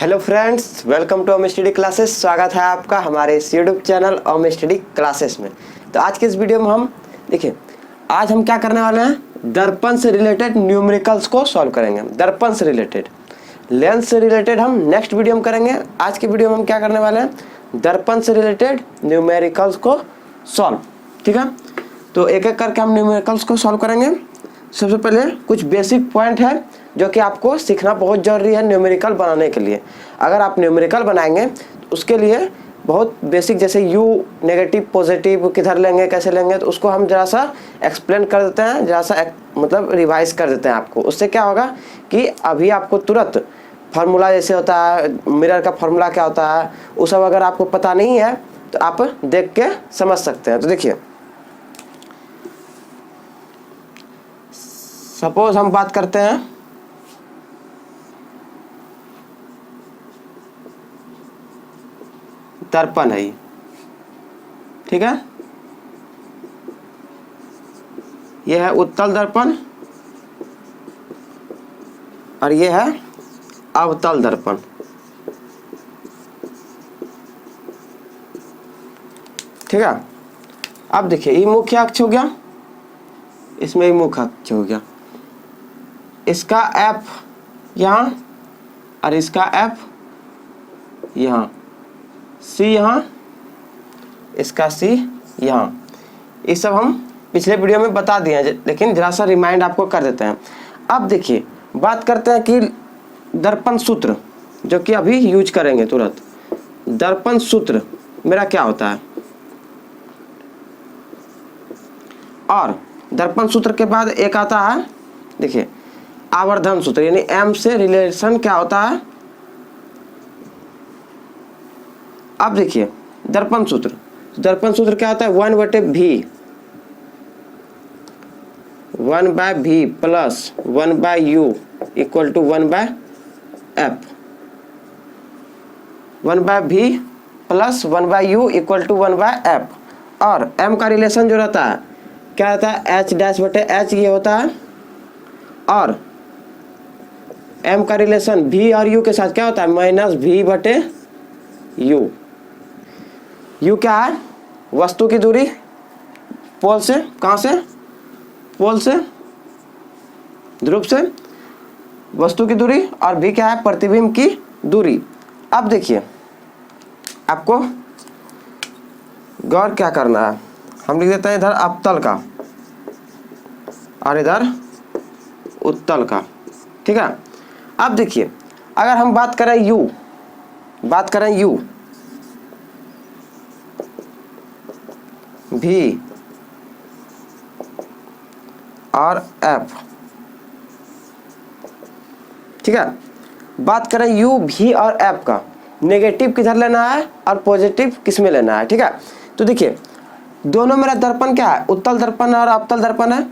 Hello friends, welcome to Om study classes. स्वागत है आपका हमारे इस YouTube channel Om study classes में। तो आज के इस वीडियो में हम देखिए, आज हम क्या करने वाले हैं, दर्पण से रिलेटेड न्यूमेरिकल्स को सॉल्व करेंगे। दर्पण से रिलेटेड, लेंस से रिलेटेड हम नेक्स्ट वीडियो में करेंगे। आज के वीडियो में हम क्या करने वाले हैं, दर्पण से रिलेटेड न्यूमेरिकल्स को सॉल्व। ठीक है, तो एक एक करके हम न्यूमेरिकल्स को सॉल्व करेंगे। सबसे पहले कुछ बेसिक पॉइंट है जो कि आपको सीखना बहुत ज़रूरी है न्यूमेरिकल बनाने के लिए। अगर आप न्यूमेरिकल बनाएंगे तो उसके लिए बहुत बेसिक, जैसे यू नेगेटिव पॉजिटिव किधर लेंगे कैसे लेंगे, तो उसको हम ज़रा सा एक्सप्लेन कर देते हैं, ज़रा सा मतलब रिवाइज कर देते हैं आपको। उससे क्या होगा कि अभी आपको तुरंत फार्मूला जैसे होता है, मिरर का फार्मूला क्या होता है, वो सब अगर आपको पता नहीं है तो आप देख के समझ सकते हैं। तो देखिए, सपोज हम बात करते हैं दर्पण है, ठीक है, यह है उत्तल दर्पण और यह है अवतल दर्पण। ठीक है, अब देखिए ये मुख्य अक्ष हो गया, इसमें ही मुख्य अक्ष हो गया, इसका एफ यहाँ और इसका एफ यहाँ, सी यहाँ, इसका सी यहाँ। ये सब हम पिछले वीडियो में बता दिए हैं, लेकिन जरा सा रिमाइंड आपको कर देते हैं। अब देखिए, बात करते हैं कि दर्पण सूत्र जो कि अभी यूज करेंगे तुरंत। दर्पण सूत्र मेरा क्या होता है, और दर्पण सूत्र के बाद एक आता है, देखिए, आवर्धन सूत्र, यानी एम से रिलेशन क्या होता है। अब देखिए दर्पण सूत्र, दर्पण सूत्र क्या होता है, 1/v, 1/v plus 1/u equal to 1/f, 1/v plus 1/u equal to 1/f। और m का रिलेशन जो रहता है क्या रहता है, h'/h ये होता है, और m का रिलेशन v और u के साथ क्या होता है, -v/u। u क्या है, वस्तु की दूरी पोल से, कहाँ से, पोल से, ध्रुव से वस्तु की दूरी, और v क्या है, प्रतिबिंब की दूरी। अब देखिए, आपको गौर क्या करना है, हम लिख देते हैं इधर अवतल का और इधर उत्तल का। ठीक है, अब देखिए, अगर हम बात करें u, बात करें u, v और f, ठीक है, बात करें u, v और f का, नेगेटिव किधर लेना है और पॉजिटिव किस में लेना है। ठीक है, तो देखिए दोनों मेरा दर्पण क्या है, उत्तल दर्पण और अवतल दर्पण है,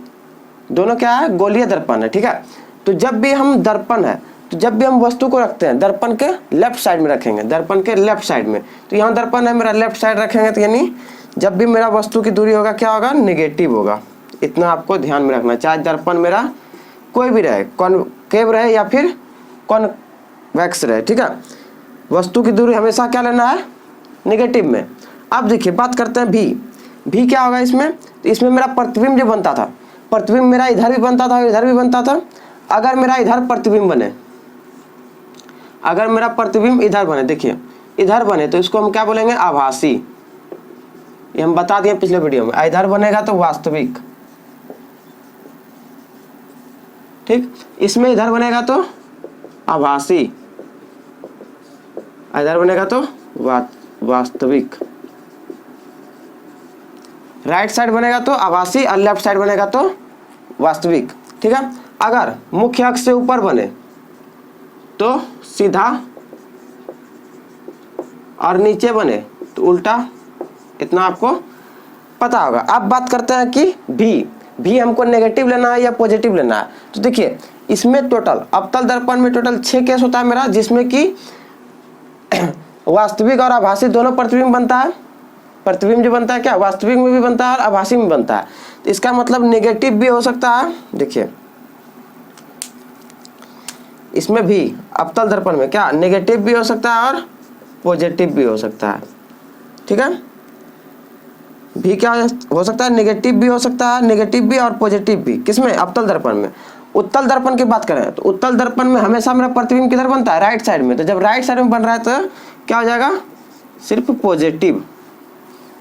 दोनों क्या है, गोलीय दर्पण है। ठीक है, तो जब भी हम दर्पण है, तो जब भी हम वस्तु को रखते हैं दर्पण के लेफ्ट साइड में रखेंगे, दर्पण के लेफ्ट साइड में, तो यहाँ दर्पण है मेरा, लेफ्ट साइड रखेंगे, तो यानी जब भी मेरा वस्तु की दूरी होगा क्या होगा, नेगेटिव होगा। इतना आपको ध्यान में रखना, चाहे दर्पण मेरा कोई भी रहे, कॉनकेव रहे या फिर कॉन्वेक्स रहे। ठीक है, वस्तु की दूरी हमेशा क्या लेना है, नेगेटिव में। अब देखिए बात करते हैं भी क्या होगा इसमें, तो इसमें मेरा प्रतिबिंब जो बनता था, प्रतिबिंब मेरा इधर भी बनता था और इधर भी बनता था। अगर मेरा इधर प्रतिबिंब बने, अगर मेरा प्रतिबिंब इधर बने, देखिए इधर बने, तो इसको हम क्या बोलेंगे, आभासी। ये हम बता दिए पिछले वीडियो में, इधर बनेगा तो वास्तविक, ठीक, इसमें इधर बनेगा तो आभासी, इधर बनेगा तो वास्तविक, राइट साइड बनेगा तो आभासी और लेफ्ट साइड बनेगा तो वास्तविक। ठीक है, अगर मुख्य अक्ष से ऊपर बने तो सीधा, और नीचे बने तो उल्टा, इतना आपको पता होगा। अब बात करते हैं कि भी हमको नेगेटिव लेना है या पॉजिटिव लेना है। तो देखिए इसमें टोटल, अवतल दर्पण में टोटल 6 केस होता है मेरा, जिसमें कि वास्तविक और आभासी दोनों प्रतिबिंब बनता है। प्रतिबिंब जो बनता है क्या, वास्तविक में भी बनता है और आभासी में बनता है। तो इसका मतलब नेगेटिव भी हो सकता है। देखिए इसमें भी अवतल दर्पण में क्या नेगेटिव भी हो सकता है और पॉजिटिव भी हो सकता है, ठीक है। भी क्या हो सकता है, नेगेटिव भी हो सकता है, नेगेटिव भी और पॉजिटिव भी, किसमें, अवतल दर्पण में। उत्तल दर्पण की बात करें तो उत्तल दर्पण में हमेशा मेरा प्रतिबिंब किधर बनता है, राइट साइड में। तो जब राइट साइड में बन रहा है तो क्या हो जाएगा, सिर्फ पॉजिटिव।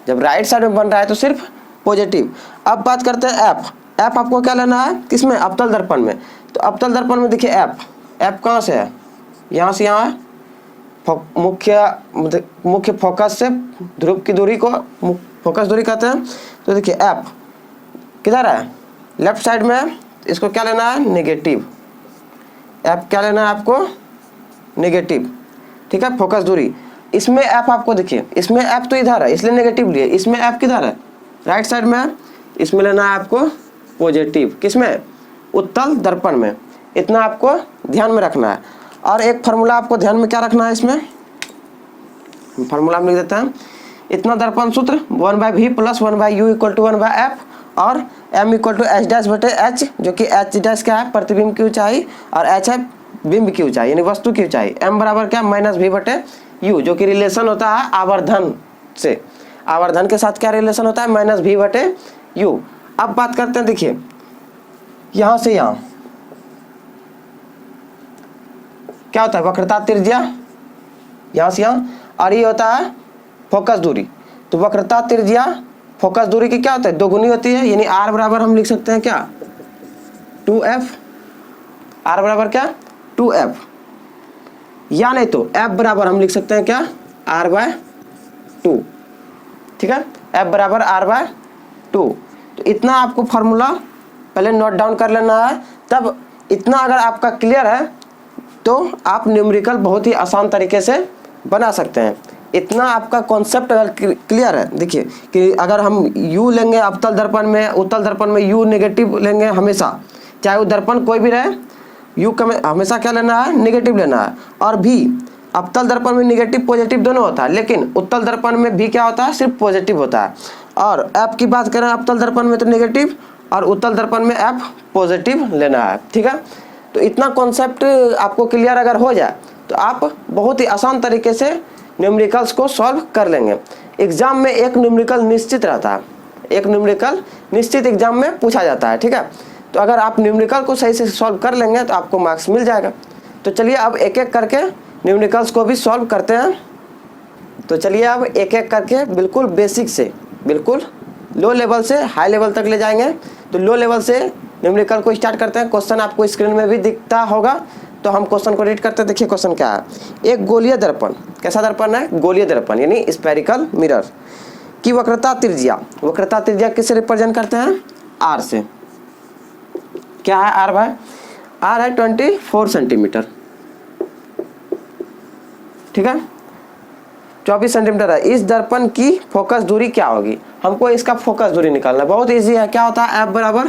जब राइट साइड में बन रहा है तो सिर्फ पॉजिटिव। अब बात करते हैं एफ। एफ आपको क्या लेना है, किसमें, अवतल दर्पण में। तो अवतल दर्पण में देखिए एफ, एफ कहाँ से है, यहाँ से यहाँ है, मुख्य फोकस से ध्रुव की दूरी को फोकस दूरी कहते हैं। तो देखिए एफ किधर है, लेफ्ट साइड में है, इसको क्या लेना है, नेगेटिव। एफ क्या लेना है आपको, नेगेटिव, ठीक है, फोकस दूरी। इसमें एफ आपको देखिए, इसमें एफ तो इधर है इसलिए नेगेटिव लिए, इसमें एफ किधर है, राइट साइड में है, इसमें लेना है आपको पॉजिटिव, किसमें, उत्तल दर्पण में। इतना आपको ध्यान में रखना है। और एक फार्मूला आपको ध्यान में क्या रखना है, इसमें फार्मूला में लिख देते हैं, इतना दर्पण सूत्र 1/v + 1/u = 1/f और m = h'/h, जो कि h' क्या है, प्रतिबिंब की ऊंचाई, और h है बिंब की ऊंचाई यानी वस्तु की ऊंचाई। m बराबर क्या, -v/u, जो कि रिलेशन होता है आवर्धन से। आवर्धन के साथ क्या रिलेशन होता है, -v/u। अब बात करते हैं, देखिए यहां से यहां क्या होता है, वक्रता त्रिज्या, यहां से यहां, और ये होता है फोकस दूरी। तो वक्रता त्रिज्या फोकस दूरी की क्या होता है, दोगुनी होती है, यानी r बराबर हम लिख सकते हैं क्या, 2f। r बराबर क्या, 2f, या नहीं तो f बराबर हम लिख सकते हैं क्या, r/2, ठीक है, f बराबर r/2। तो इतना आपको फार्मूला पहले नोट डाउन कर लेना है। तब इतना अगर आपका क्लियर है तो आप न्यूमेरिकल बहुत ही आसान तरीके से बना सकते हैं। इतना आपका कॉन्सेप्ट अगर क्लियर है, देखिए कि अगर हम u लेंगे अवतल दर्पण में, उत्तल दर्पण में u नेगेटिव लेंगे हमेशा, चाहे वो दर्पण कोई भी रहे, u का हमेशा क्या लेना है, नेगेटिव लेना है। और भी अवतल दर्पण में नेगेटिव पॉजिटिव दोनों होता है, लेकिन उत्तल दर्पण में भी क्या होता है, सिर्फ पॉजिटिव होता है। और f की बात करें अवतल दर्पण में तो नेगेटिव, और उत्तल दर्पण में f पॉजिटिव लेना है, ठीक है। तो इतना कॉन्सेप्ट आपको क्लियर अगर हो जाए तो आप बहुत ही आसान तरीके से न्यूमेरिकल्स को सॉल्व कर लेंगे। एग्जाम में एक न्यूमेरिकल निश्चित रहता है, एक न्यूमेरिकल निश्चित एग्जाम में पूछा जाता है, ठीक है। तो अगर आप न्यूमेरिकल को सही से सॉल्व कर लेंगे तो आपको मार्क्स मिल जाएगा। तो चलिए अब एक एक करके न्यूमेरिकल्स को भी सॉल्व करते हैं। तो चलिए अब एक एक करके बिल्कुल बेसिक से बिल्कुल लो लेवल से हाई लेवल तक ले जाएंगे। तो लो लेवल से न्यूमेरिकल को स्टार्ट करते हैं। क्वेश्चन आपको स्क्रीन में भी दिखता होगा, तो हम क्वेश्चन को रीड करते हैं। देखिए क्वेश्चन क्या है, एक गोलीय दर्पण, कैसा दर्पण है, गोलीय दर्पण यानी स्फेरिकल मिरर की वक्रता त्रिज्या, वक्रता त्रिज्या किससे रिप्रेजेंट करते हैं, r से। क्या है r भाई, r है 24 सेंटीमीटर, ठीक है, 24 सेंटीमीटर है। इस दर्पण की फोकस दूरी क्या होगी, हमको इसका फोकस दूरी निकालना है, बहुत इजी है। क्या होता है, f बराबर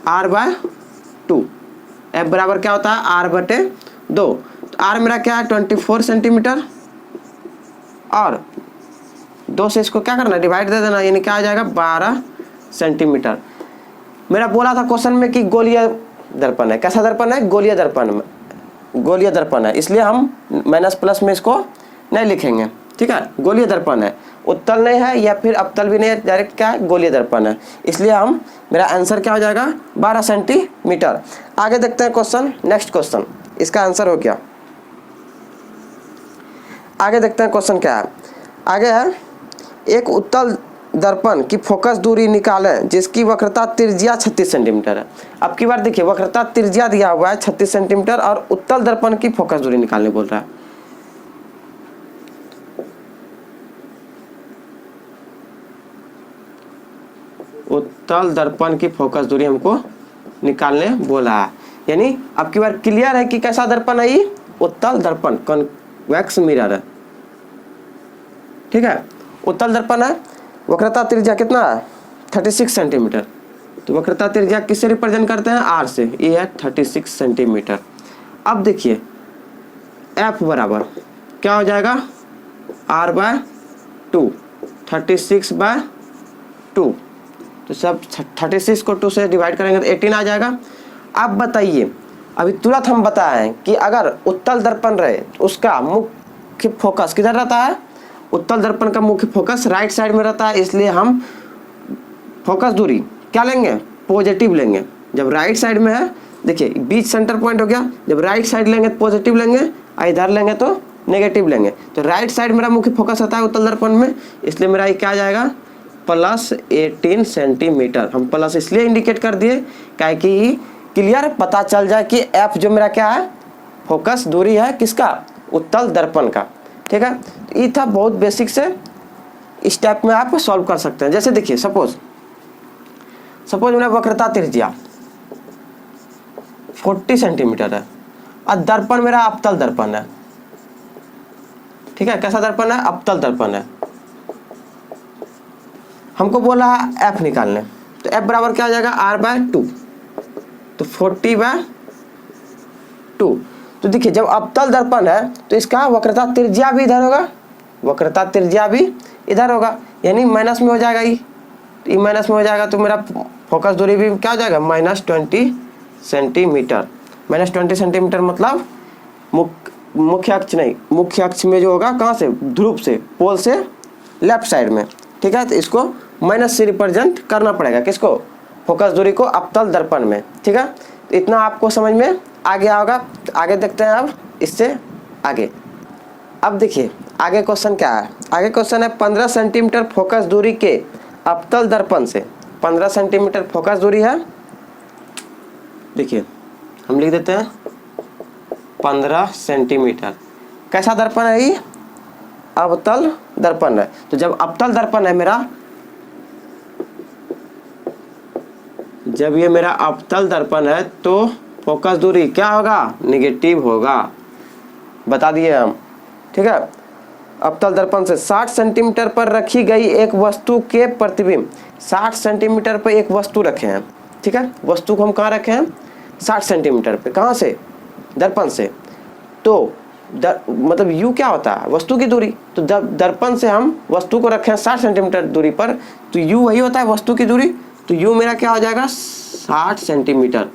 r/2, f बराबर क्या होता है, r/2। तो r मेरा क्या है 24 सेंटीमीटर, और 2 से इसको क्या करना है, डिवाइड दे देना, यानी क्या आ जाएगा 12 सेंटीमीटर। मेरा बोला था क्वेश्चन में कि गोलीय दर्पण है, कैसा दर्पण है, गोलीय दर्पण में, गोलीय दर्पण है, इसलिए हम माइनस प्लस में इसको नहीं लिखेंगे, ठीक है। गोलीय दर्पण है, उत्तल नहीं है या फिर अवतल भी नहीं है, डायरेक्ट क्या है, गोलीय दर्पण है, इसलिए हम मेरा आंसर क्या हो जाएगा 12 सेंटीमीटर। आगे देखते हैं क्वेश्चन, नेक्स्ट क्वेश्चन, इसका आंसर हो गया। आगे देखते हैं क्वेश्चन क्या है, आगे है एक उत्तल दर्पण की फोकस दूरी निकालें जिसकी वक्रता त्रिज्या 36 सेंटीमीटर है। अब की बार देखिए वक्रता त्रिज्या दिया हुआ है 36 सेंटीमीटर और उत्तल दर्पण की फोकस दूरी निकालने बोल रहा है। उत्तल दर्पण की फोकस दूरी हमको निकालने बोला है, यानी अब की बार क्लियर है कि कैसा दर्पण है ये, उत्तल दर्पण, कॉन्वेक्स मिरर है, ठीक है। उत्तल दर्पण है, वक्रता त्रिज्या कितना है 36 सेंटीमीटर। तो वक्रता त्रिज्या किससे रिप्रेजेंट करते हैं, r से, ये है 36 सेंटीमीटर। अब देखिए f बराबर क्या हो जाएगा, r/2, 36/2। तो सब 36 को 2 से डिवाइड करेंगे तो 18 आ जाएगा। अब बताइए अभी तुरंत हम बताएं कि अगर उत्तल दर्पण रहे तो उसका मुख्य फोकस किधर रहता है, उत्तल दर्पण का मुख्य फोकस राइट साइड में रहता है, इसलिए हम फोकस दूरी क्या लेंगे, पॉजिटिव लेंगे। जब राइट साइड में है, देखिए बीच सेंटर पॉइंट हो गया, जब राइट साइड लेंगे तो पॉजिटिव लेंगे और इधर लेंगे तो नेगेटिव लेंगे। तो राइट साइड मेरा मुख्य फोकस रहता है उत्तल दर्पण में, इसलिए मेरा ये क्या आ जाएगा +18 सेंटीमीटर। हम प्लस इसलिए इंडिकेट कर दिए क्या कि क्लियर पता चल जाए कि एफ जो मेरा क्या है, फोकस दूरी है किसका, उत्तल दर्पण का। ठीक है, तो ये था बहुत बेसिक से, इस टाइप में आप सॉल्व कर सकते हैं। जैसे देखिए सपोज मेरा वक्रता त्रिज्या 40 सेंटीमीटर है और दर्पण मेरा अवतल दर्पण है। ठीक है, कैसा दर्पण है, अवतल दर्पण है। हमको बोला है एफ निकालने, तो एफ बराबर क्या हो जाएगा r/2, तो 40/2। तो देखिए जब अवतल दर्पण है तो इसका वक्रता त्रिज्या भी इधर होगा, वक्रता त्रिज्या भी इधर होगा, यानी माइनस में हो जाएगा ये, तो ये माइनस में हो जाएगा, तो मेरा फोकस दूरी भी क्या हो जाएगा -20 सेंटीमीटर। -20 सेंटीमीटर मतलब मुख्य अक्ष नहीं, मुख्य अक्ष में जो होगा कहाँ से, ध्रुव से, पोल से लेफ्ट साइड में। ठीक है, तो इसको माइनस से रिप्रेजेंट करना पड़ेगा, किसको, फोकस दूरी को अवतल दर्पण में। ठीक है, तो इतना आपको समझ में आ गया होगा। तो आगे देखते हैं अब इससे आगे। अब देखिए आगे क्वेश्चन क्या है, आगे क्वेश्चन है 15 सेंटीमीटर फोकस दूरी के अवतल दर्पण से, 15 सेंटीमीटर फोकस दूरी है। देखिए हम लिख देते हैं 15 सेंटीमीटर। कैसा दर्पण है ये, अवतल दर्पण है। तो जब अवतल दर्पण है मेरा, जब ये मेरा अवतल दर्पण है तो फोकस दूरी क्या होगा, नेगेटिव होगा, बता दिए हम। ठीक है, अवतल दर्पण से 60 सेंटीमीटर पर रखी गई एक वस्तु के प्रतिबिंब, 60 सेंटीमीटर पर एक वस्तु रखे हैं। ठीक है, वस्तु को हम कहाँ रखे हैं, 60 सेंटीमीटर पे, कहाँ से, दर्पण से। तो मतलब u क्या होता है, वस्तु की दूरी। तो दर्पण से हम वस्तु को रखे हैं 60 सेंटीमीटर दूरी पर, तो u वही होता है वस्तु की दूरी। तो u मेरा क्या हो जाएगा 60 सेंटीमीटर,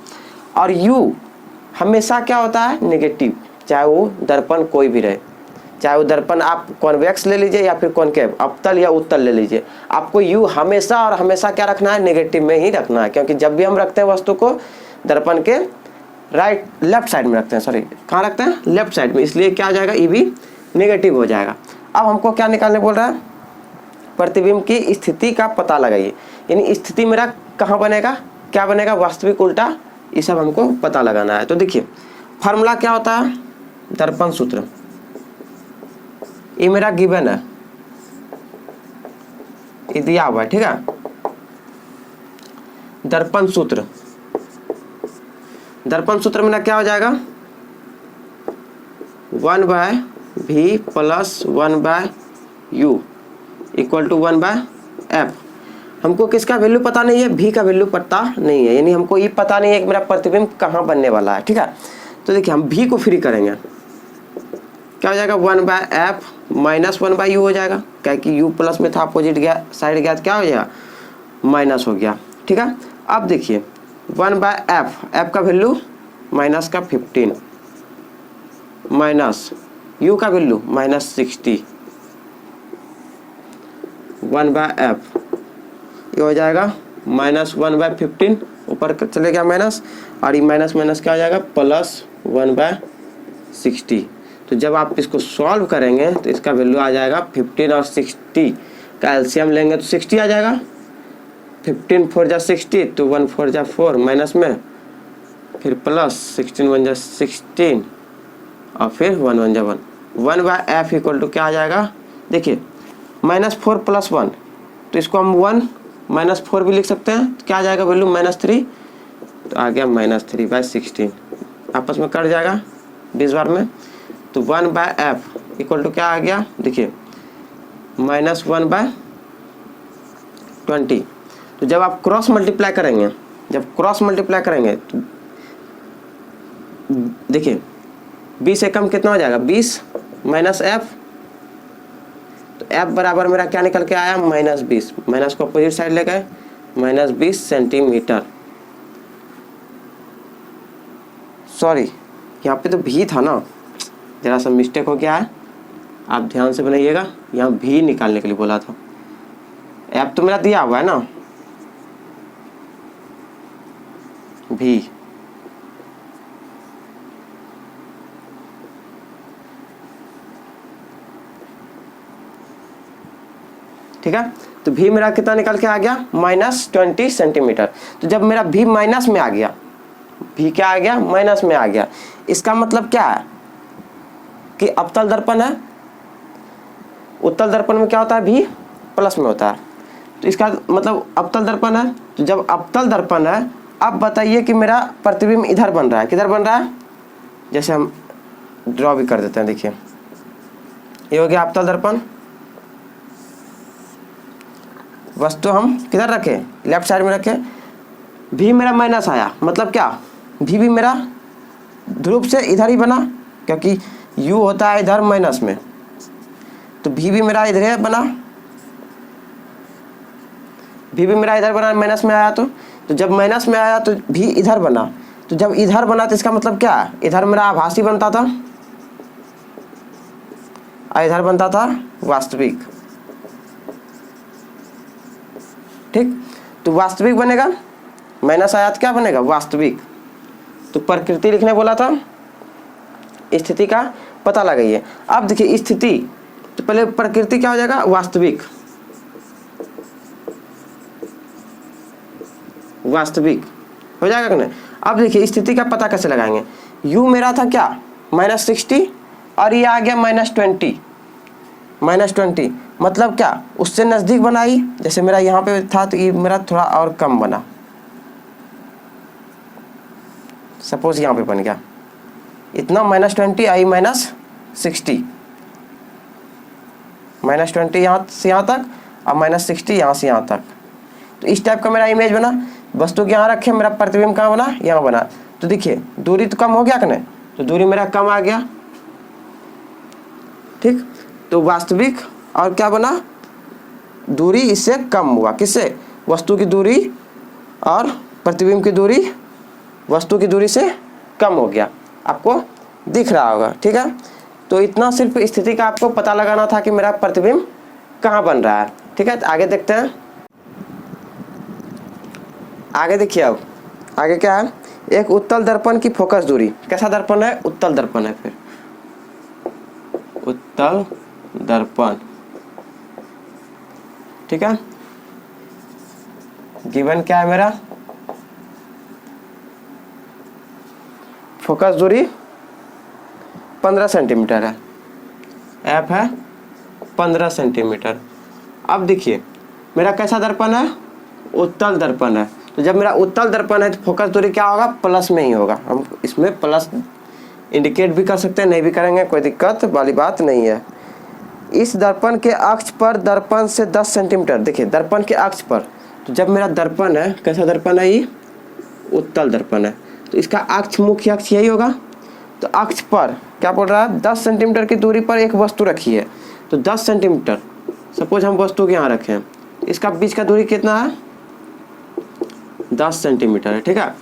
और u हमेशा क्या होता है, नेगेटिव, चाहे वो दर्पण कोई भी रहे, चाहे वो दर्पण आप कॉन्वेक्स ले लीजिए या फिर कॉनकेव, अवतल या उत्तल ले लीजिए, आपको u हमेशा और हमेशा क्या रखना है, नेगेटिव में ही रखना है। क्योंकि जब भी हम रखते हैं वस्तु को दर्पण के लेफ्ट साइड में रखते हैं, सॉरी कहाँ रखते हैं, लेफ्ट साइड में, इसलिए क्या हो जाएगा, ये भी नेगेटिव हो जाएगा। अब हमको क्या निकालने बोल रहा है, प्रतिबिंब की स्थिति का पता लगाइए, यानी स्थिति मेरा कहाँ बनेगा, क्या बनेगा, वास्तविक उल्टा, ये सब हमको पता लगाना है। तो देखिए फार्मूला क्या होता है, दर्पण सूत्र, ये मेरा गिवन है, ये दिया हुआ है। ठीक है, दर्पण सूत्र, दर्पण सूत्र मेरा क्या हो जाएगा, 1/v + 1/u = 1/f। हमको किसका वैल्यू पता नहीं है, v का वैल्यू पता नहीं है, यानी हमको ये पता नहीं है कि मेरा प्रतिबिंब कहाँ बनने वाला है। ठीक है, तो देखिए हम v को फ्री करेंगे, क्या हो जाएगा 1/f - 1/u हो जाएगा, क्या कि u प्लस में था, अपोजिट गया, साइड गया तो क्या हो जाएगा, माइनस हो गया। ठीक है, अब देखिए 1/f, f का वैल्यू माइनस का 15 माइनस u का वैल्यू -60, 1/f ये हो जाएगा -1/15, ऊपर चले गया माइनस, और ये माइनस माइनस क्या हो जाएगा +1/60। तो जब आप इसको सॉल्व करेंगे तो इसका वैल्यू आ जाएगा 15 और 60 का एलसीएम लेंगे तो 60 आ जाएगा, 15 4 जा 60, तो 1 4 जा 4, माइनस में फिर प्लस 16 1 जा 16 और फिर 1 1 जा 1, 1/f = क्या आ जाएगा, देखिए -4 + 1, तो इसको हम 1 - 4 भी लिख सकते हैं, तो क्या आ जाएगा वैल्यू -3, तो आ गया -3/16, आपस में कट जाएगा 20 बार में। तो 1/f = क्या आ गया, देखिए -1/20। तो जब आप क्रॉस मल्टीप्लाई करेंगे, तो देखिए 20 से कम कितना हो जाएगा, 20 -f, तो f बराबर मेरा क्या निकल के आया, -20, माइनस को अपोजिट साइड ले गए, -20 सेंटीमीटर। सॉरी, यहाँ पे तो भी था ना, ज़रा सा मिस्टेक हो गया है, आप ध्यान से बनाइएगा। यहाँ भी निकालने के लिए बोला था, ऐप तो मेरा दिया हुआ है ना भी। ठीक है, तो भी मेरा कितना निकल के आ गया, -20 सेंटीमीटर। तो जब मेरा भी माइनस में आ गया, भी क्या आ गया, माइनस में आ गया, इसका मतलब क्या है कि अवतल दर्पण है, उत्तल दर्पण में क्या होता है, भी प्लस में होता है, तो इसका मतलब अवतल दर्पण है। तो जब अवतल दर्पण है, अब बताइए कि मेरा प्रतिबिंब इधर बन रहा है, किधर बन रहा है, जैसे हम ड्रॉ भी कर देते हैं, देखिए ये हो गया अवतल दर्पण। वस्तु हम किधर रखे, लेफ्ट साइड में रखे, भी मेरा माइनस आया, मतलब क्या, भी मेरा ध्रुव से इधर ही बना, क्योंकि u होता है इधर माइनस में, तो भी मेरा इधर है बना, भी मेरा इधर बना, माइनस में आया, तो जब माइनस में आया तो भी इधर बना, तो जब इधर बना तो इसका मतलब क्या है, इधर मेरा आभासी बनता था और इधर बनता था वास्तविक। ठीक, तो वास्तविक बनेगा, माइनस आया तो क्या बनेगा, वास्तविक। तो प्रकृति लिखने बोला था, स्थिति का पता लगाइए। अब देखिए स्थिति, तो पहले प्रकृति क्या हो जाएगा, वास्तविक, वास्तविक हो जाएगा कि नहीं। अब देखिए स्थिति का पता कैसे लगाएंगे, u मेरा था क्या, -60 और ये आ गया -20, -20 मतलब क्या, उससे नज़दीक बनाई, जैसे मेरा यहाँ पे था तो ये मेरा थोड़ा और कम बना, सपोज यहाँ पे बन गया इतना, -20 आई -60, -20 यहाँ से यहाँ तक और -60 यहाँ से यहाँ तक। तो इस टाइप का मेरा इमेज बना, वस्तु के यहाँ रखे, मेरा प्रतिबिंब कहाँ बना, यहाँ बना। तो देखिए दूरी तो कम हो गया कि नहीं, तो दूरी मेरा कम आ गया। ठीक, तो वास्तविक और क्या बना, दूरी इससे कम हुआ, किससे, वस्तु की दूरी और प्रतिबिंब की दूरी वस्तु की दूरी से कम हो गया, आपको दिख रहा होगा। ठीक है, तो इतना सिर्फ स्थिति का आपको पता लगाना था कि मेरा प्रतिबिंब कहाँ बन रहा है। ठीक है, तो आगे देखते हैं, आगे देखिए। अब आगे क्या है, एक उत्तल दर्पण की फोकस दूरी, कैसा दर्पण है, उत्तल दर्पण है, फिर उत्तल दर्पण। ठीक है, गिवन क्या है मेरा, फोकस दूरी 15 सेंटीमीटर है, एफ है 15 सेंटीमीटर। अब देखिए मेरा कैसा दर्पण है, उत्तल दर्पण है, तो जब मेरा उत्तल दर्पण है तो फोकस दूरी क्या होगा, प्लस में ही होगा। हम इसमें प्लस इंडिकेट भी कर सकते हैं, नहीं भी करेंगे, कोई दिक्कत वाली बात नहीं है। इस दर्पण के अक्ष पर दर्पण से 10 सेंटीमीटर, देखिए दर्पण के अक्ष पर, तो जब मेरा दर्पण है, कैसा दर्पण है, ये उत्तल दर्पण है, तो इसका अक्ष, मुख्य अक्ष यही होगा। तो अक्ष पर क्या बोल रहा है, 10 सेंटीमीटर की दूरी पर एक वस्तु रखी है, तो 10 सेंटीमीटर सपोज हम वस्तु के यहाँ रखें, इसका बीच का दूरी कितना है, 10 सेंटीमीटर है। ठीक है,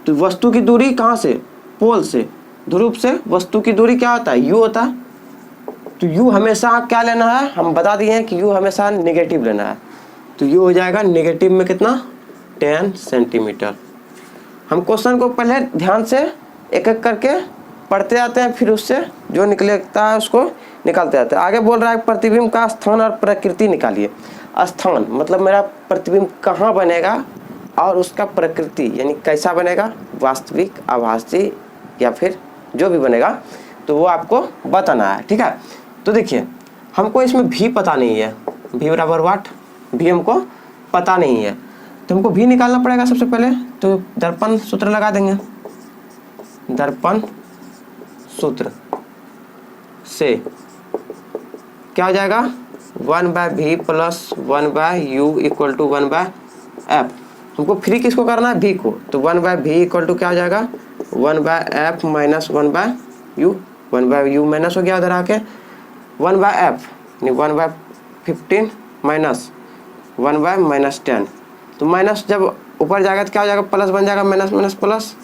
तो वस्तु की दूरी कहाँ से, पोल से, ध्रुव से वस्तु की दूरी क्या होता है, u होता है। तो u हमेशा क्या लेना है, हम बता दिए हैं कि u हमेशा नेगेटिव लेना है, तो u हो जाएगा नेगेटिव में कितना, 10 सेंटीमीटर। हम क्वेश्चन को पहले ध्यान से एक एक करके पढ़ते जाते हैं, फिर उससे जो निकलता है उसको निकालते जाते हैं। आगे बोल रहा है प्रतिबिंब का स्थान और प्रकृति निकालिए। स्थान मतलब मेरा प्रतिबिंब कहाँ बनेगा और उसका प्रकृति यानी कैसा बनेगा, वास्तविक, आभासी या फिर जो भी बनेगा, तो वो आपको बताना है। ठीक है, तो देखिए हमको इसमें भी पता नहीं है, भी बराबर वाट, भी हमको पता नहीं है, तो हमको भी निकालना पड़ेगा सबसे पहले। तो दर्पण सूत्र लगा देंगे, दर्पण सूत्र से क्या हो जाएगा, 1/v plus 1/u equal to 1/f। हमको फ्री किसको करना है, v को, तो 1/v इक्वल टू क्या हो जाएगा, 1/f minus 1/u, 1/u minus हो गया उधर आके, 1/f यानी 1/15 माइनस 1/-10। तो माइनस जब ऊपर जाएगा तो क्या हो जाएगा, प्लस बन जाएगा, माइनस माइनस प्लस,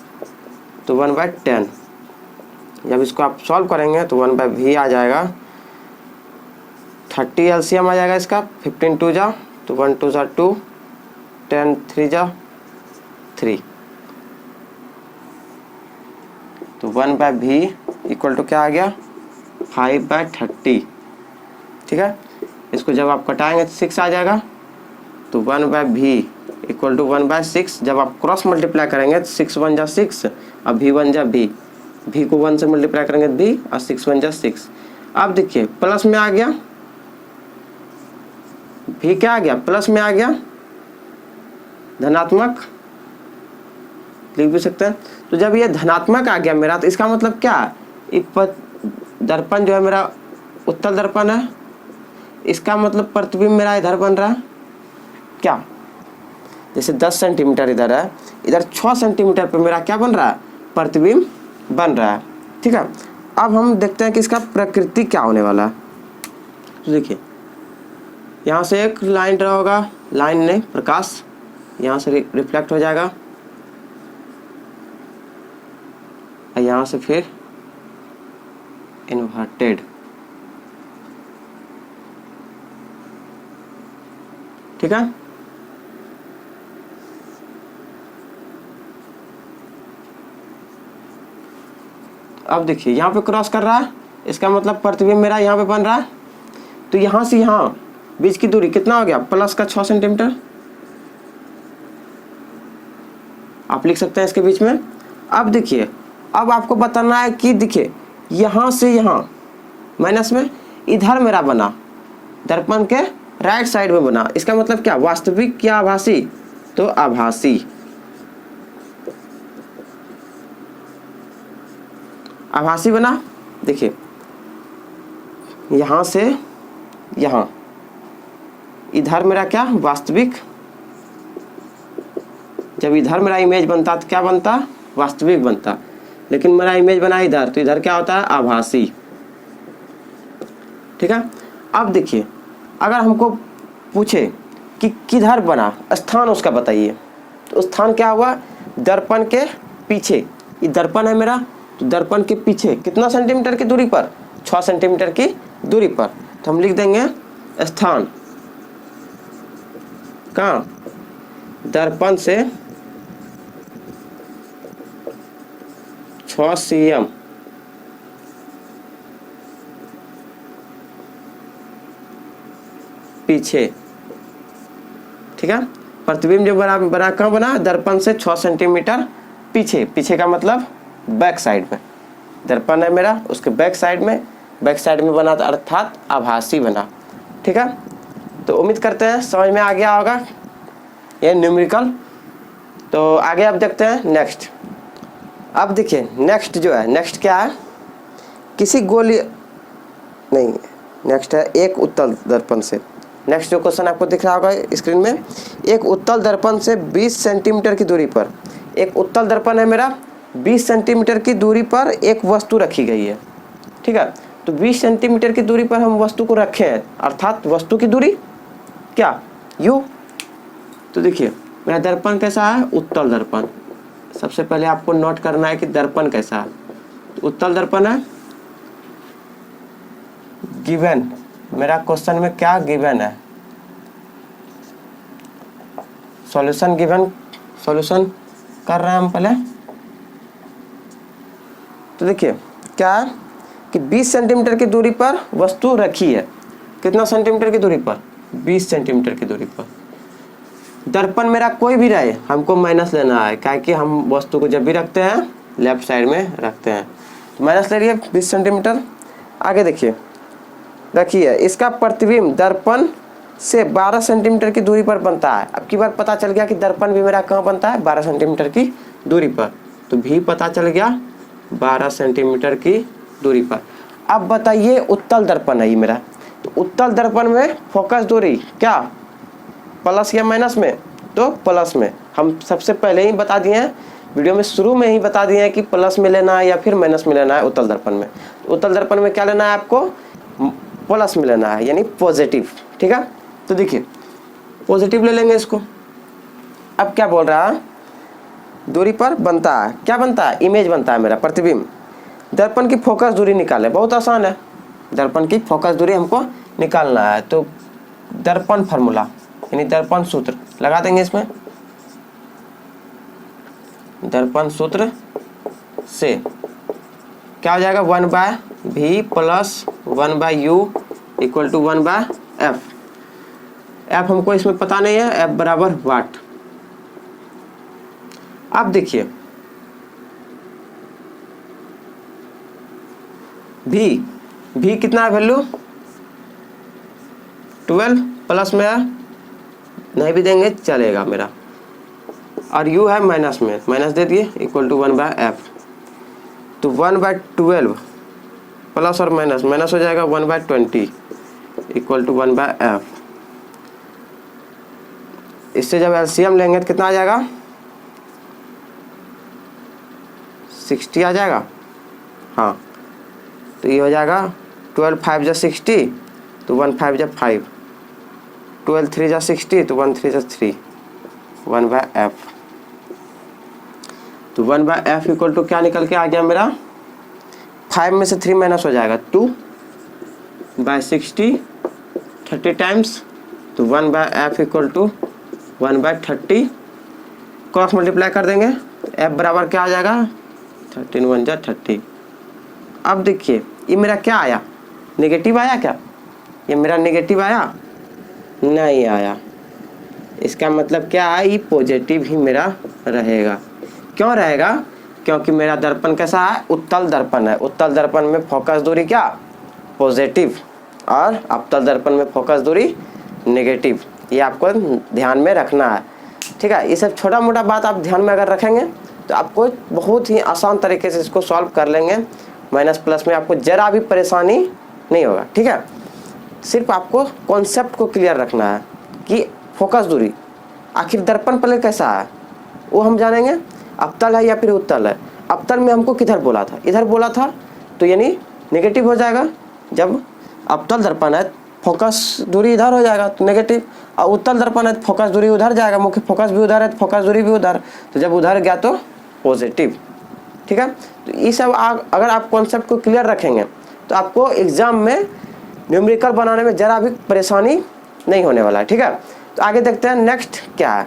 तो 1/10। जब इसको आप सॉल्व करेंगे तो 1/v आ जाएगा। 30 एलसीएम आ जाएगा इसका। 15 2 जा तो 1 2 जा 2, 10 3 जा 3। तो 1/v इक्वल टू क्या आ गया 5/30। ठीक है, इसको जब आप कटाएंगे तो 6 आ जाएगा। तो 1/v इक्वल टू 1/6। जब आप क्रॉस मल्टीप्लाई करेंगे तो 6 1 जा 6 और v 1 जा v। v को 1 से मल्टीप्लाई करेंगे तो v और 6 1 जा 6। अब देखिए प्लस में आ गया, v क्या आ गया प्लस में आ गया, धनात्मक लिख भी सकते हैं। तो जब ये धनात्मक आ गया मेरा, तो इसका मतलब क्या है, दर्पण जो है मेरा उत्तल दर्पण है, इसका मतलब प्रतिबिंब मेरा इधर बन रहा है क्या, जैसे 10 सेंटीमीटर इधर है, इधर 6 सेंटीमीटर पे मेरा क्या बन रहा है, प्रतिबिंब बन रहा है। ठीक है, अब हम देखते हैं कि इसका प्रकृति क्या होने वाला है। तो देखिए यहाँ से एक लाइन ड्रा होगा, लाइन नहीं प्रकाश यहाँ से रिफ्लेक्ट हो जाएगा, और यहाँ से फिर इन्वर्टेड। ठीक है, अब देखिए यहाँ पे क्रॉस कर रहा है, इसका मतलब प्रतिबिंब मेरा यहाँ पे बन रहा है। तो यहाँ से यहाँ बीच की दूरी कितना हो गया, प्लस का 6 सेंटीमीटर आप लिख सकते हैं इसके बीच में। अब देखिए, अब आपको बताना है कि देखिए यहाँ से यहाँ माइनस में इधर मेरा बना, दर्पण के राइट साइड में बना, इसका मतलब क्या, वास्तविक या आभासी, तो आभासी। आभासी बना। देखिए यहाँ से यहाँ इधर मेरा क्या वास्तविक, जब इधर मेरा इमेज बनता तो क्या बनता, वास्तविक बनता, लेकिन मेरा इमेज बना इधर, तो इधर क्या होता है, आभासी। ठीक है, अब देखिए अगर हमको पूछे कि किधर बना, स्थान उसका बताइए, तो स्थान क्या हुआ, दर्पण के पीछे। ये दर्पण है मेरा, तो दर्पण के पीछे कितना सेंटीमीटर की दूरी पर, 6 सेंटीमीटर की दूरी पर। तो हम लिख देंगे स्थान कहाँ, दर्पण से 6 cm पीछे। ठीक है, प्रतिबिंब जो बना कहाँ बना, दर्पण से 6 सेंटीमीटर पीछे। पीछे का मतलब बैक साइड में, दर्पण है मेरा उसके बैक साइड में बना, अर्थात आभासी बना। ठीक है, तो उम्मीद करते हैं समझ में आ गया होगा ये न्यूमेरिकल। तो आगे अब देखते हैं नेक्स्ट। अब देखिए नेक्स्ट जो है, नेक्स्ट क्या है, किसी गोली नहीं, नेक्स्ट है एक उत्तल दर्पण से। नेक्स्ट जो क्वेश्चन आपको दिख रहा होगा स्क्रीन में, एक उत्तल दर्पण से 20 सेंटीमीटर की दूरी पर, एक उत्तल दर्पण है मेरा, 20 सेंटीमीटर की दूरी पर एक वस्तु रखी गई है। ठीक है, तो 20 सेंटीमीटर की दूरी पर हम वस्तु को रखे हैं, अर्थात वस्तु की दूरी क्या, यू। तो देखिए मेरा दर्पण कैसा है, उत्तल दर्पण। सबसे पहले आपको नोट करना है कि दर्पण कैसा है। तो उत्तल दर्पण है, गिवन, मेरा क्वेश्चन में क्या गिवन है, सॉल्यूशन गिवन, सॉल्यूशन कर रहे हैं हम पहले। तो देखिए क्या है कि 20 सेंटीमीटर की दूरी पर वस्तु रखी है, कितना सेंटीमीटर की दूरी पर, 20 सेंटीमीटर की दूरी पर। दर्पण मेरा कोई भी रहे, हमको माइनस लेना है, क्या कि हम वस्तु को जब भी रखते हैं लेफ्ट साइड में रखते हैं, तो माइनस ले रही है 20 सेंटीमीटर। आगे देखिए रखिए, इसका प्रतिबिंब दर्पण से 12 सेंटीमीटर की दूरी पर बनता है। अब की बार पता चल गया कि दर्पण भी मेरा कहाँ बनता है, 12 सेंटीमीटर की दूरी पर, तो भी पता चल गया 12 सेंटीमीटर की दूरी पर। अब बताइए उत्तल दर्पण है ये मेरा, तो उत्तल दर्पण में फोकस दूरी क्या, प्लस या माइनस में, तो प्लस में। हम सबसे पहले ही बता दिए हैं, वीडियो में शुरू में ही बता दिए हैं कि प्लस में लेना है या फिर माइनस में लेना है उत्तल दर्पण में। तो उत्तल दर्पण में क्या लेना है आपको, प्लस में लेना है, यानी पॉजिटिव। ठीक है, तो देखिए पॉजिटिव ले लेंगे इसको। अब क्या बोल रहा है, दूरी पर बनता है, क्या बनता है, इमेज बनता है मेरा, प्रतिबिंब। दर्पण की फोकस दूरी निकाले, बहुत आसान है, दर्पण की फोकस दूरी हमको निकालना है। तो दर्पण फार्मूला यानी दर्पण सूत्र लगा देंगे इसमें। दर्पण सूत्र से क्या हो जाएगा, 1/v plus 1/u equal to 1/f। F हमको इसमें पता नहीं है, एफ बराबर वाट। अब देखिए भी कितना है वैल्यू, 12 प्लस में है, नहीं भी देंगे चलेगा मेरा, और u है माइनस में, माइनस दे दिए, इक्वल टू 1/f। तो 1/12 प्लस और माइनस, माइनस हो जाएगा 1/20 इक्वल टू 1/f। इससे जब एलसीएम लेंगे तो कितना आ जाएगा, 60 आ जाएगा। हाँ, तो ये हो जाएगा 12 5 जा 60, तो 1 5 जा 5, 12 3 जा 60, तो 1 3 जा 3, 1/f। तो 1/f इक्वल टू क्या निकल के आ गया मेरा, 5 में से 3 माइनस हो जाएगा, 2/60 30 टाइम्स, तो 1/f equal to 1/30। Cross multiply कर देंगे, f बराबर क्या आ जाएगा, 13 1 जा 30। अब देखिए ये मेरा क्या आया, नेगेटिव आया क्या, ये मेरा नेगेटिव आया, नहीं आया। इसका मतलब क्या है, ये पॉजिटिव ही मेरा रहेगा। क्यों रहेगा, क्योंकि मेरा दर्पण कैसा है, उत्तल दर्पण है। उत्तल दर्पण में फोकस दूरी क्या, पॉजिटिव, और अवतल दर्पण में फोकस दूरी नेगेटिव। ये आपको ध्यान में रखना है, ठीक है। ये सब छोटा मोटा बात आप ध्यान में अगर रखेंगे तो आपको बहुत ही आसान तरीके से इसको सॉल्व कर लेंगे। माइनस प्लस में आपको जरा भी परेशानी नहीं होगा, ठीक है। सिर्फ आपको कॉन्सेप्ट को क्लियर रखना है कि फोकस दूरी, आखिर दर्पण प्लेन कैसा है वो हम जानेंगे, अवतल है या फिर उत्तल है। अवतल में हमको किधर बोला था, इधर बोला था, तो यानी नेगेटिव हो जाएगा। जब अवतल दर्पण है फोकस दूरी इधर हो जाएगा तो नेगेटिव, और उत्तल दर्पण है फोकस दूरी उधर जाएगा, मुख्य फोकस भी उधर है तो फोकस दूरी भी उधर, तो जब उधर गया तो पॉजिटिव, ठीक है। तो ये सब अगर आप कॉन्सेप्ट को क्लियर रखेंगे तो आपको एग्जाम में न्यूमेरिकल बनाने में जरा भी परेशानी नहीं होने वाला है, ठीक है। तो आगे देखते हैं नेक्स्ट क्या है।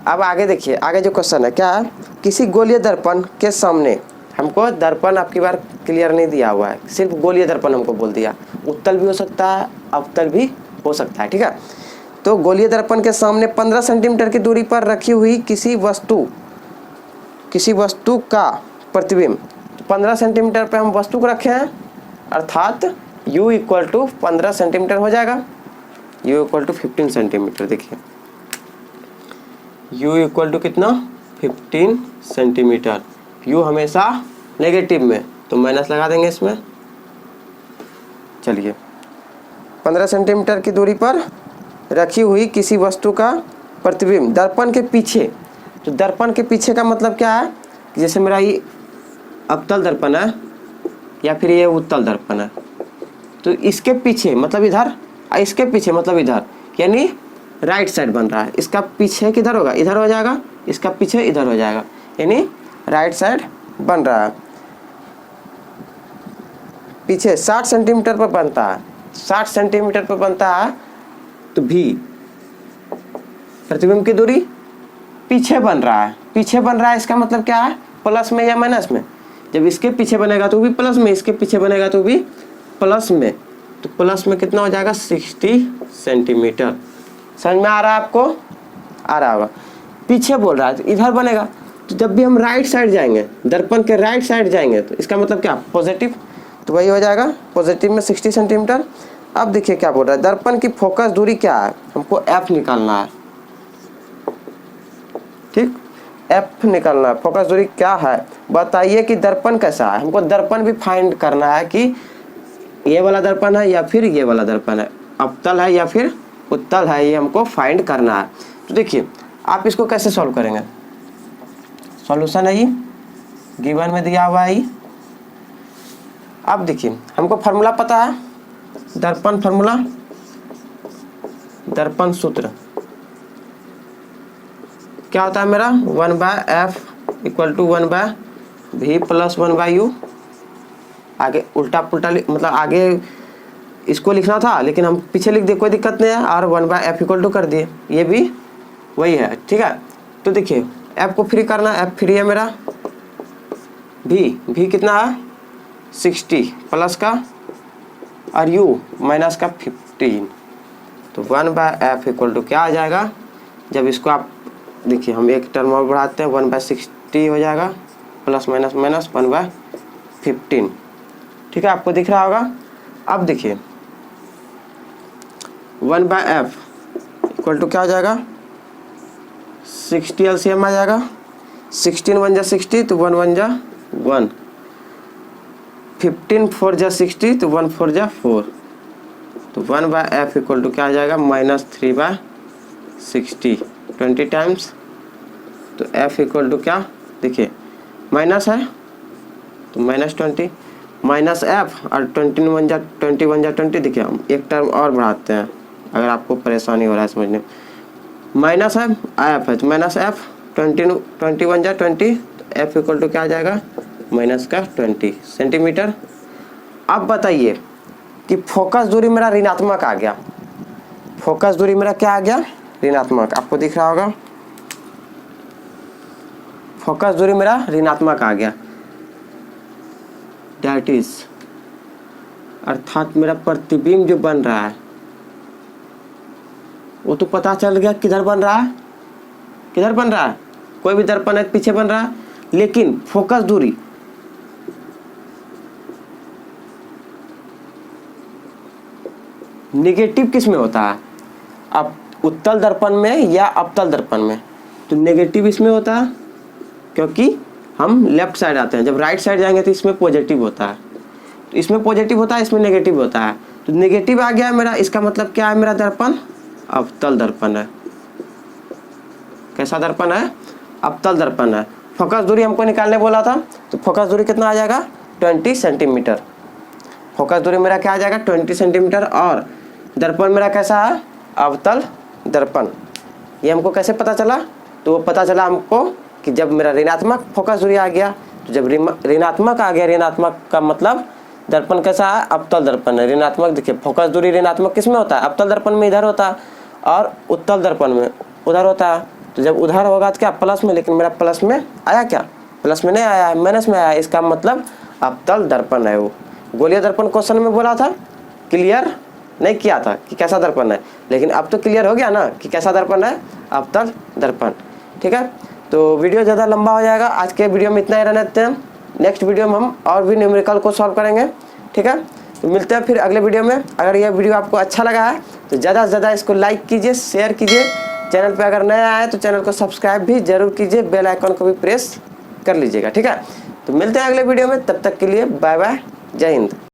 अब आगे देखिए, आगे जो क्वेश्चन है क्या है, किसी गोलीय दर्पण के सामने, हमको दर्पण आपकी बार क्लियर नहीं दिया हुआ है, सिर्फ गोलीय दर्पण हमको बोल दिया, उत्तल भी हो सकता है अवतल भी हो सकता है, ठीक है। तो गोलीय दर्पण के सामने 15 सेंटीमीटर की दूरी पर रखी हुई किसी वस्तु का प्रतिबिंब, 15 सेंटीमीटर पे हम वस्तु को रखे हैं, अर्थात u इक्वल टू 15 सेंटीमीटर हो जाएगा, u इक्वल टू 15 सेंटीमीटर। देखिए u इक्वल टू कितना, 15 सेंटीमीटर। u हमेशा नेगेटिव में, तो माइनस लगा देंगे इसमें। चलिए 15 सेंटीमीटर की दूरी पर रखी हुई किसी वस्तु का प्रतिबिंब दर्पण के पीछे। तो दर्पण के पीछे का मतलब क्या है, कि जैसे मेरा ये अवतल दर्पण है या फिर ये उत्तल दर्पण है, तो इसके पीछे मतलब इधर, इसके पीछे मतलब इधर, यानी राइट साइड बन रहा है। इसका पीछे किधर होगा, इधर हो जाएगा, इसका पीछे इधर हो जाएगा, यानी राइट साइड बन रहा है। पीछे 60 सेंटीमीटर पर बनता है, 60 सेंटीमीटर पर बनता है, तो भी प्रतिबिंब की दूरी पीछे बन रहा है, पीछे बन रहा है। इसका मतलब क्या है, प्लस में या माइनस में। जब इसके पीछे बनेगा तो भी प्लस में, इसके पीछे बनेगा तो भी प्लस में, तो प्लस में कितना हो जाएगा, 60 सेंटीमीटर। समझ में आ रहा है आपको, आ रहा होगा। पीछे बोल रहा है तो इधर बनेगा, तो जब भी हम राइट साइड जाएंगे, दर्पण के राइट साइड जाएंगे, तो इसका मतलब क्या, पॉजिटिव, तो वही हो जाएगा पॉजिटिव में 60 सेंटीमीटर। अब देखिए क्या बोल रहा है, दर्पण की फोकस दूरी क्या है, हमको एफ निकालना है, ठीक, एफ निकालना है। फोकस दूरी क्या है, बताइए कि दर्पण कैसा है, हमको दर्पण भी फाइंड करना है कि ये वाला दर्पण है या फिर ये वाला दर्पण है, अवतल है या फिर उत्तल है, ये हमको फाइंड करना है। तो देखिए आप इसको कैसे सॉल्व करेंगे, सॉल्यूशन है ये गिवन में दिया हुआ है ये। अब देखिए हमको फार्मूला पता है, दर्पण फार्मूला, दर्पण सूत्र क्या होता है मेरा 1/f equal to 1/v plus 1/u। आगे उल्टा पुल्टा मतलब आगे इसको लिखना था लेकिन हम पीछे लिख दिए, कोई दिक्कत नहीं है, और 1/f इक्वल टू कर दिए, ये भी वही है। ठीक है, तो देखिए f को फ्री करना, f फ्री है मेरा, v कितना है 60 प्लस का और u माइनस का 15। तो 1/f इक्वल टू क्या आ जाएगा, जब इसको आप देखिए हम एक टर्म और बढ़ाते हैं 1/60 हो जाएगा प्लस माइनस माइनस 1/15। ठीक है, आपको दिख रहा होगा। अब देखिए 1/f इक्वल टू क्या हो जाएगा 60 एलसीएम आ जाएगा, 16 1 जा 60 तो 1 1 जा 1, 15 4 जा 60 तो 1 4 जा 4, तो 1/f इक्वल टू क्या आ जाएगा -3/60 20 टाइम्स। तो f इक्वल टू क्या, देखिए माइनस है तो -20 माइनस f और 21 1 जा 20। देखिए हम एक टर्म और बढ़ाते हैं अगर आपको परेशानी हो रहा है समझने। माइनस है f है तो माइनस f 21 जा 20, f इक्वल टू क्या आ जाएगा -20 सेंटीमीटर। अब बताइए कि फोकस दूरी मेरा ऋणात्मक आ गया, फोकस दूरी मेरा क्या आ गया ऋणात्मक, आपको दिख रहा होगा फोकस दूरी मेरा ऋणात्मक आ गया, डेट इज अर्थात मेरा प्रतिबिंब जो बन रहा है वो तो पता चल गया किधर बन रहा है, किधर बन रहा है, कोई भी दर्पण है पीछे बन रहा है, लेकिन फोकस दूरी नेगेटिव किस में होता है, अब उत्तल दर्पण में या अवतल दर्पण में, तो नेगेटिव इसमें होता है क्योंकि हम लेफ्ट साइड आते हैं, जब राइट साइड जाएंगे तो इसमें पॉजिटिव होता है, तो इसमें पॉजिटिव होता है इसमें नेगेटिव होता है, तो नेगेटिव आ गया मेरा, इसका मतलब क्या है मेरा दर्पण अवतल दर्पण है। कैसा दर्पण है, अवतल दर्पण है। फोकस दूरी हमको निकालने बोला था, तो फोकस दूरी कितना आ जाएगा 20 सेंटीमीटर, फोकस दूरी मेरा क्या आ जाएगा 20 सेंटीमीटर, और दर्पण मेरा कैसा है अवतल दर्पण। ये हमको कैसे पता चला, तो वो पता चला हमको कि जब मेरा ऋणात्मक फोकस दूरी आ गया, तो जब ऋणात्मक आ गया, ऋणात्मक का मतलब दर्पण कैसा है अवतल दर्पण है। ऋणात्मक देखिए फोकस दूरी ऋणात्मक किस में होता है, अवतल दर्पण में इधर होता है और उत्तल दर्पण में उधर होता है, तो जब उधर होगा तो क्या प्लस में, लेकिन मेरा प्लस में आया क्या, प्लस में नहीं आया है माइनस में आया, इसका मतलब अवतल दर्पण है। वो गोलीय दर्पण क्वेश्चन में बोला था, क्लियर नहीं किया था कि कैसा दर्पण है, लेकिन अब तो क्लियर हो गया ना कि कैसा दर्पण है अवतल दर्पण। ठीक है, तो वीडियो ज़्यादा लंबा हो जाएगा, आज के वीडियो में इतना ही रहने देते हैं, नेक्स्ट वीडियो में हम और भी न्यूमेरिकल को सॉल्व करेंगे। ठीक है, तो मिलते हैं फिर अगले वीडियो में। अगर यह वीडियो आपको अच्छा लगा है तो ज़्यादा से ज़्यादा इसको लाइक कीजिए, शेयर कीजिए, चैनल पे अगर नया आए तो चैनल को सब्सक्राइब भी जरूर कीजिए, बेल आइकन को भी प्रेस कर लीजिएगा। ठीक है, तो मिलते हैं अगले वीडियो में, तब तक के लिए बाय बाय, जय हिंद।